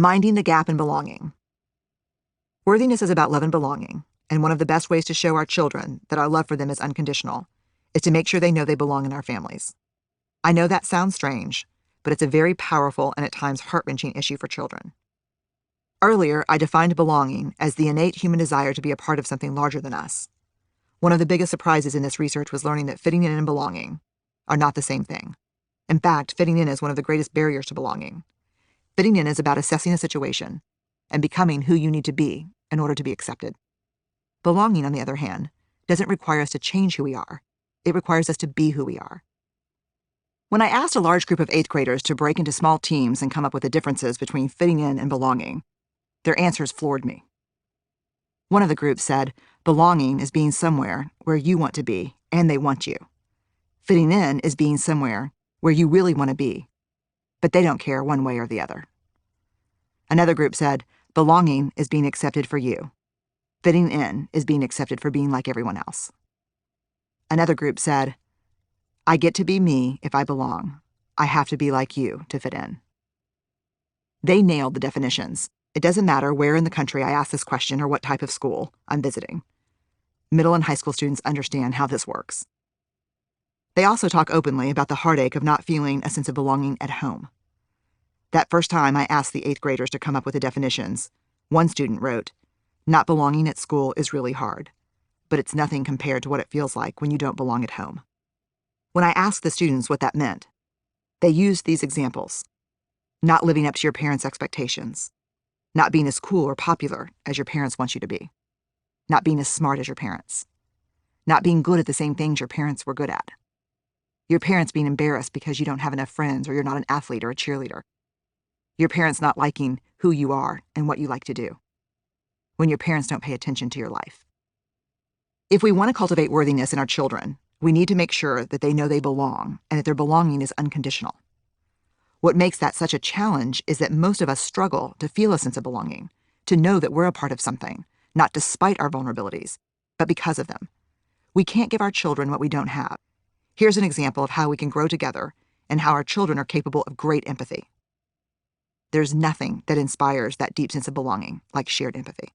Minding the gap in belonging. Worthiness is about love and belonging, and one of the best ways to show our children that our love for them is unconditional is to make sure they know they belong in our families. I know that sounds strange, but it's a very powerful and at times heart-wrenching issue for children. Earlier, I defined belonging as the innate human desire to be a part of something larger than us. One of the biggest surprises in this research was learning that fitting in and belonging are not the same thing. In fact, fitting in is one of the greatest barriers to belonging. Fitting in is about assessing a situation and becoming who you need to be in order to be accepted. Belonging, on the other hand, doesn't require us to change who we are. It requires us to be who we are. When I asked a large group of 8th graders to break into small teams and come up with the differences between fitting in and belonging, their answers floored me. One of the groups said, belonging is being somewhere where you want to be and they want you. Fitting in is being somewhere where you really want to be, but they don't care one way or the other. Another group said, belonging is being accepted for you. Fitting in is being accepted for being like everyone else. Another group said, I get to be me if I belong. I have to be like you to fit in. They nailed the definitions. It doesn't matter where in the country I ask this question or what type of school I'm visiting. Middle and high school students understand how this works. They also talk openly about the heartache of not feeling a sense of belonging at home. That first time I asked the 8th graders to come up with the definitions, one student wrote, not belonging at school is really hard, but it's nothing compared to what it feels like when you don't belong at home. When I asked the students what that meant, they used these examples. Not living up to your parents' expectations. Not being as cool or popular as your parents want you to be. Not being as smart as your parents. Not being good at the same things your parents were good at. Your parents being embarrassed because you don't have enough friends or you're not an athlete or a cheerleader. Your parents not liking who you are and what you like to do. When your parents don't pay attention to your life. If we want to cultivate worthiness in our children, we need to make sure that they know they belong and that their belonging is unconditional. What makes that such a challenge is that most of us struggle to feel a sense of belonging, to know that we're a part of something, not despite our vulnerabilities, but because of them. We can't give our children what we don't have. Here's an example of how we can grow together and how our children are capable of great empathy. There's nothing that inspires that deep sense of belonging like shared empathy.